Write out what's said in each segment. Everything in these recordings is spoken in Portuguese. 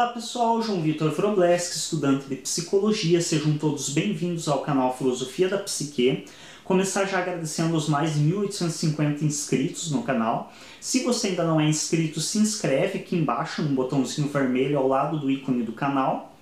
Olá pessoal, João Vitor Wrobleski, estudante de Psicologia, sejam todos bem-vindos ao canal Filosofia da Psique. Começar já agradecendo os mais de 1.850 inscritos no canal. Se você ainda não é inscrito, se inscreve aqui embaixo no botãozinho vermelho ao lado do ícone do canal.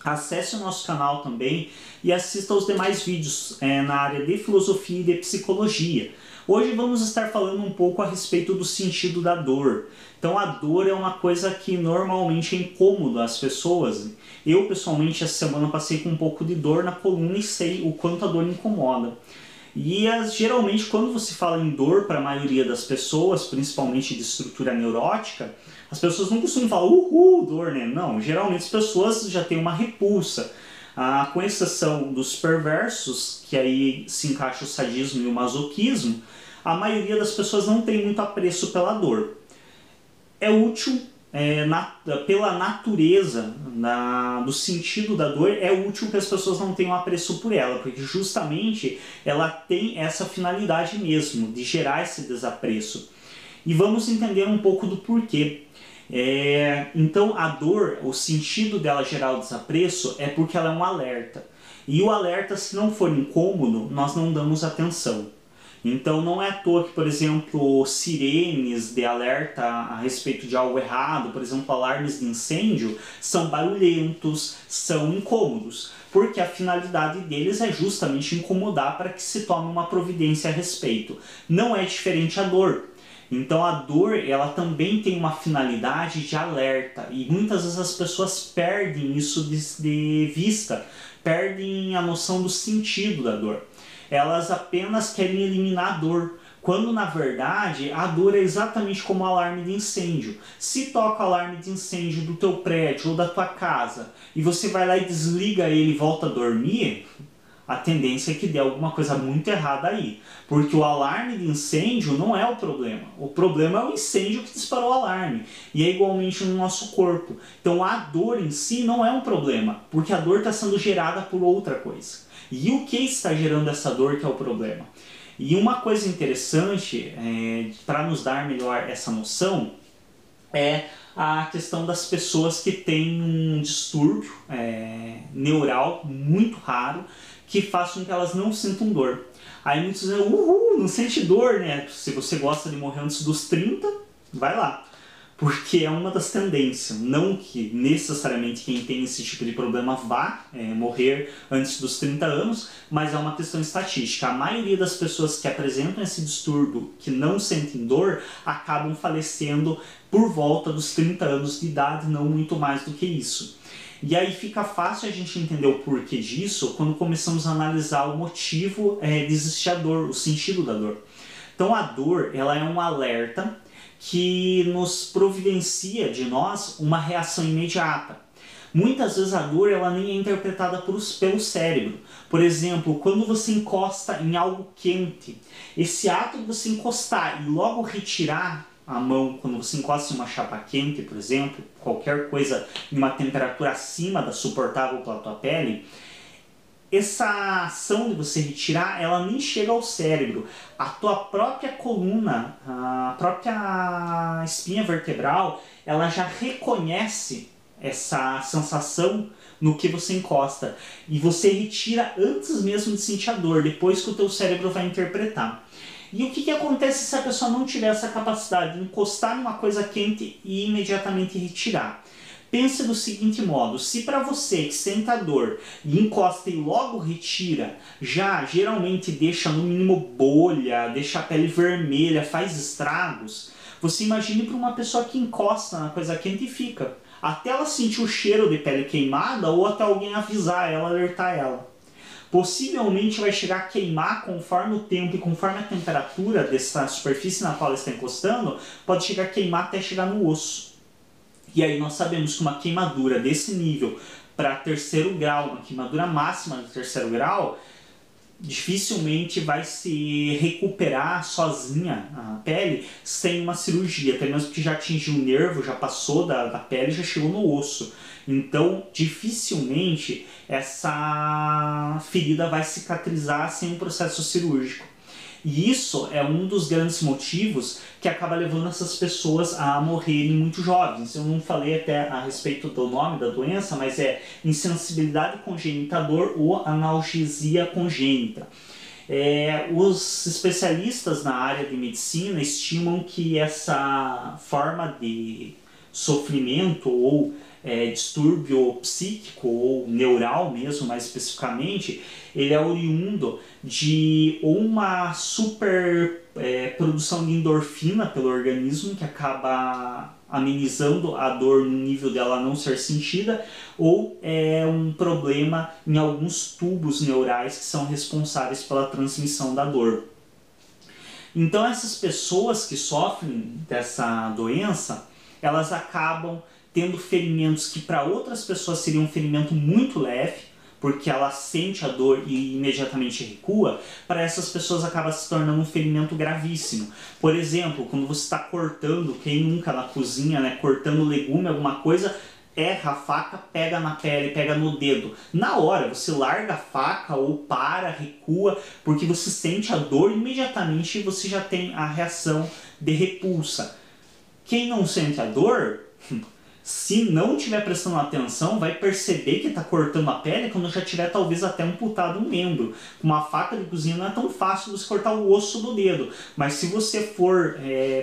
Acesse o nosso canal também e assista aos demais vídeos na área de Filosofia e de Psicologia. Hoje vamos estar falando um pouco a respeito do sentido da dor. Então a dor é uma coisa que normalmente é incômodo às pessoas. Eu pessoalmente essa semana passei com um pouco de dor na coluna e sei o quanto a dor incomoda. E geralmente quando você fala em dor para a maioria das pessoas, principalmente de estrutura neurótica, as pessoas não costumam falar dor, né? Não, geralmente as pessoas já têm uma repulsa. Com exceção dos perversos, que aí se encaixa o sadismo e o masoquismo, a maioria das pessoas não tem muito apreço pela dor. É útil, pela natureza do sentido da dor, é útil que as pessoas não tenham apreço por ela, porque justamente ela tem essa finalidade mesmo, de gerar esse desapreço. E vamos entender um pouco do porquê. Então a dor, o sentido dela gerar o desapreço é porque ela é um alerta. E o alerta, se não for incômodo, nós não damos atenção. Então não é à toa que, por exemplo, sirenes de alerta a respeito de algo errado, por exemplo, alarmes de incêndio, são barulhentos, são incômodos, porque a finalidade deles é justamente incomodar para que se tome uma providência a respeito. Não é diferente a dor. Então a dor, ela também tem uma finalidade de alerta e muitas vezes as pessoas perdem isso de vista, perdem a noção do sentido da dor. Elas apenas querem eliminar a dor, quando na verdade a dor é exatamente como o alarme de incêndio. Se toca o alarme de incêndio do teu prédio ou da tua casa e você vai lá e desliga ele e volta a dormir, a tendência é que dê alguma coisa muito errada aí. Porque o alarme de incêndio não é o problema. O problema é o incêndio que disparou o alarme. E é igualmente no nosso corpo. Então a dor em si não é um problema, porque a dor está sendo gerada por outra coisa. E o que está gerando essa dor que é o problema? E uma coisa interessante, para nos dar melhor essa noção, é a questão das pessoas que têm um distúrbio neural muito raro, que faz com que elas não sintam dor. Aí muitos dizem, não sente dor, né? Se você gosta de morrer antes dos 30, vai lá. Porque é uma das tendências. Não que necessariamente quem tem esse tipo de problema vá morrer antes dos 30 anos, mas é uma questão estatística. A maioria das pessoas que apresentam esse distúrbio, que não sentem dor, acabam falecendo por volta dos 30 anos de idade, não muito mais do que isso. E aí fica fácil a gente entender o porquê disso quando começamos a analisar o motivo de existir a dor, o sentido da dor. Então a dor, ela é um alerta que nos providencia de nós uma reação imediata. Muitas vezes a dor ela nem é interpretada pelo cérebro. Por exemplo, quando você encosta em algo quente, esse ato de você encostar e logo retirar a mão, quando você encosta em uma chapa quente, por exemplo, qualquer coisa em uma temperatura acima da suportável pela tua pele, essa ação de você retirar, ela nem chega ao cérebro. A tua própria coluna, a própria espinha vertebral, ela já reconhece essa sensação no que você encosta. E você retira antes mesmo de sentir a dor, depois que o teu cérebro vai interpretar. E o que acontece se a pessoa não tiver essa capacidade de encostar numa coisa quente e imediatamente retirar? Pense do seguinte modo, se para você que sente a dor e encosta e logo retira, já geralmente deixa no mínimo bolha, deixa a pele vermelha, faz estragos, você imagine para uma pessoa que encosta na coisa quente e fica. Até ela sentir o cheiro de pele queimada ou até alguém avisar ela, alertar ela. Possivelmente vai chegar a queimar conforme o tempo e conforme a temperatura dessa superfície na qual ela está encostando, pode chegar a queimar até chegar no osso. E aí nós sabemos que uma queimadura desse nível para terceiro grau, uma queimadura máxima do terceiro grau, dificilmente vai se recuperar sozinha a pele sem uma cirurgia, até mesmo porque já atingiu o nervo, já passou da pele, já chegou no osso. Então, dificilmente essa ferida vai cicatrizar sem um processo cirúrgico. E isso é um dos grandes motivos que acaba levando essas pessoas a morrerem muito jovens. Eu não falei até a respeito do nome da doença, mas é insensibilidade congênita à dor ou analgesia congênita. Os especialistas na área de medicina estimam que essa forma de sofrimento ou distúrbio psíquico ou neural mesmo, mais especificamente, ele é oriundo de uma super produção de endorfina pelo organismo, que acaba amenizando a dor no nível dela não ser sentida, ou é um problema em alguns tubos neurais que são responsáveis pela transmissão da dor. Então essas pessoas que sofrem dessa doença, elas acabam tendo ferimentos que para outras pessoas seria um ferimento muito leve, porque ela sente a dor e imediatamente recua. Para essas pessoas acaba se tornando um ferimento gravíssimo. Por exemplo, quando você está cortando, quem nunca na cozinha, né, cortando legume, alguma coisa, erra a faca, pega na pele, pega no dedo. Na hora, você larga a faca ou para, recua, porque você sente a dor e imediatamente você já tem a reação de repulsa. Quem não sente a dor, se não estiver prestando atenção, vai perceber que está cortando a pele quando já tiver talvez até amputado um membro. Com uma faca de cozinha não é tão fácil você cortar o osso do dedo, mas se você for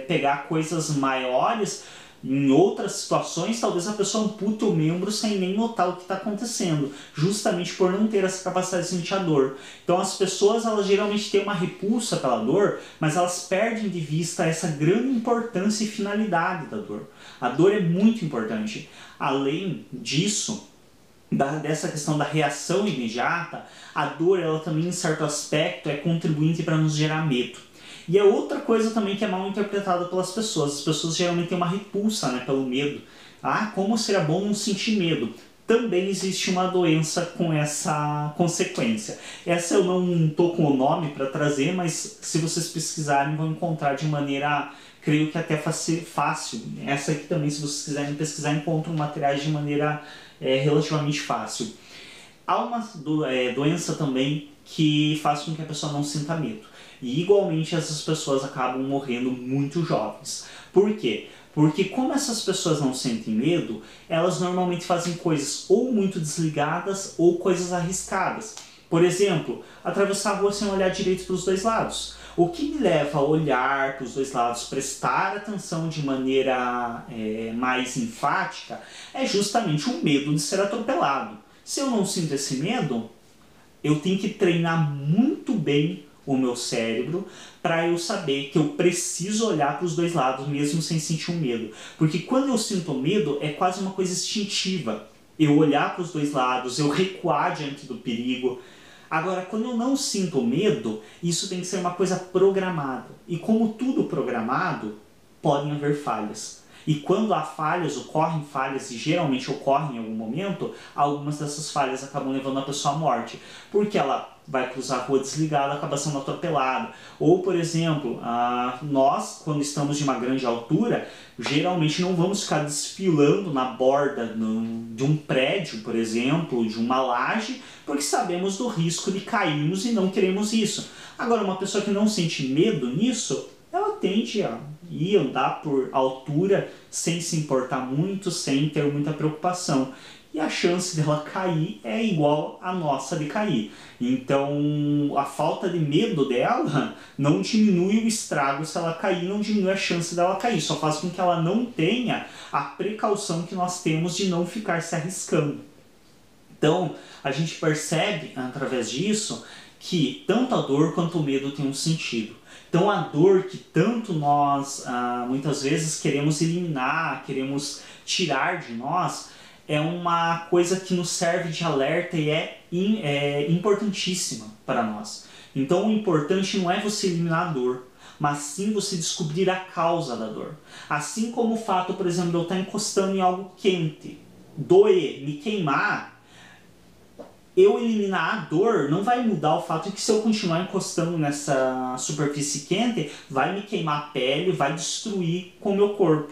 pegar coisas maiores, em outras situações, talvez a pessoa ampute o membro sem nem notar o que está acontecendo, justamente por não ter essa capacidade de sentir a dor. Então as pessoas, elas geralmente têm uma repulsa pela dor, mas elas perdem de vista essa grande importância e finalidade da dor. A dor é muito importante. Além disso, dessa questão da reação imediata, a dor, ela também em certo aspecto é contribuinte para nos gerar medo. E é outra coisa também que é mal interpretada pelas pessoas. As pessoas geralmente têm uma repulsa, né, pelo medo. Ah, como seria bom não sentir medo? Também existe uma doença com essa consequência. Essa eu não estou com o nome para trazer, mas se vocês pesquisarem vão encontrar de maneira, creio que até fácil. Essa aqui também, se vocês quiserem pesquisar, encontram materiais de maneira relativamente fácil. Há uma doença também que faz com que a pessoa não sinta medo. E igualmente essas pessoas acabam morrendo muito jovens. Por quê? Porque como essas pessoas não sentem medo, elas normalmente fazem coisas ou muito desligadas ou coisas arriscadas. Por exemplo, atravessar a rua sem olhar direito para os dois lados. O que me leva a olhar para os dois lados, prestar atenção de maneira mais enfática, é justamente o medo de ser atropelado. Se eu não sinto esse medo, eu tenho que treinar muito bem o meu cérebro para eu saber que eu preciso olhar para os dois lados mesmo sem sentir o medo. Porque quando eu sinto medo é quase uma coisa instintiva. Eu olhar para os dois lados, eu recuar diante do perigo. Agora, quando eu não sinto medo, isso tem que ser uma coisa programada. E como tudo programado, podem haver falhas. E quando há falhas, ocorrem falhas, e geralmente ocorrem em algum momento, algumas dessas falhas acabam levando a pessoa à morte. Porque ela vai cruzar a rua desligada, acaba sendo atropelada. Ou, por exemplo, nós, quando estamos de uma grande altura, geralmente não vamos ficar desfilando na borda de um prédio, por exemplo, de uma laje, porque sabemos do risco de cairmos e não queremos isso. Agora, uma pessoa que não sente medo nisso, ela tende a ir andar por altura sem se importar muito, sem ter muita preocupação. E a chance dela cair é igual à nossa de cair. Então, a falta de medo dela não diminui o estrago se ela cair, não diminui a chance dela cair. Só faz com que ela não tenha a precaução que nós temos de não ficar se arriscando. Então, a gente percebe, através disso, que tanto a dor quanto o medo têm um sentido. Então a dor que tanto nós muitas vezes queremos eliminar, queremos tirar de nós, é uma coisa que nos serve de alerta e é importantíssima para nós. Então o importante não é você eliminar a dor, mas sim você descobrir a causa da dor. Assim como o fato, por exemplo, de eu estar encostando em algo quente, doer, me queimar, eu eliminar a dor não vai mudar o fato de que se eu continuar encostando nessa superfície quente, vai me queimar a pele, vai destruir com o meu corpo.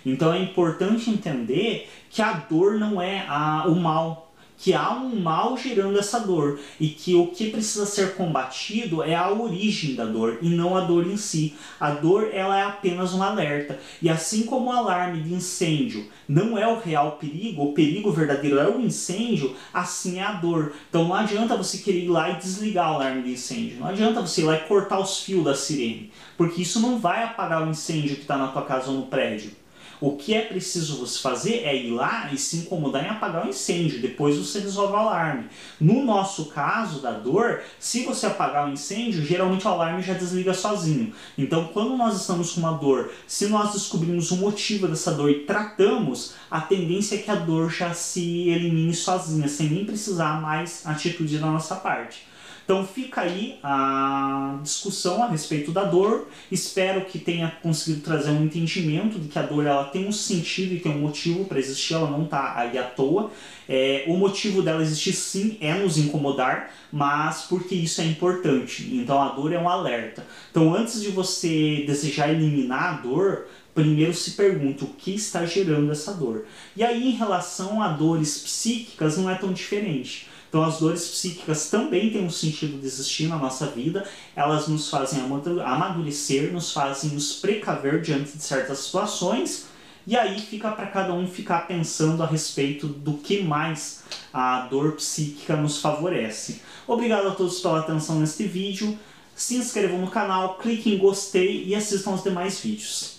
Então é importante entender que a dor não é o mal, que há um mal gerando essa dor e que o que precisa ser combatido é a origem da dor e não a dor em si. A dor, ela é apenas um alerta, e assim como o alarme de incêndio não é o real perigo, o perigo verdadeiro é o incêndio, assim é a dor. Então não adianta você querer ir lá e desligar o alarme de incêndio, não adianta você ir lá e cortar os fios da sirene, porque isso não vai apagar o incêndio que está na tua casa ou no prédio. O que é preciso você fazer é ir lá e se incomodar em apagar o incêndio, depois você resolve o alarme. No nosso caso da dor, se você apagar o incêndio, geralmente o alarme já desliga sozinho. Então, quando nós estamos com uma dor, se nós descobrimos o motivo dessa dor e tratamos, a tendência é que a dor já se elimine sozinha, sem nem precisar mais atitude da nossa parte. Então fica aí a discussão a respeito da dor. Espero que tenha conseguido trazer um entendimento de que a dor ela tem um sentido e tem um motivo para existir, ela não está aí à toa. O motivo dela existir sim é nos incomodar, mas porque isso é importante. Então a dor é um alerta. Então antes de você desejar eliminar a dor, primeiro se pergunta o que está gerando essa dor. E aí, em relação a dores psíquicas, não é tão diferente. Então as dores psíquicas também têm um sentido de existir na nossa vida, elas nos fazem amadurecer, nos fazem nos precaver diante de certas situações, e aí fica para cada um ficar pensando a respeito do que mais a dor psíquica nos favorece. Obrigado a todos pela atenção neste vídeo, se inscrevam no canal, cliquem em gostei e assistam aos demais vídeos.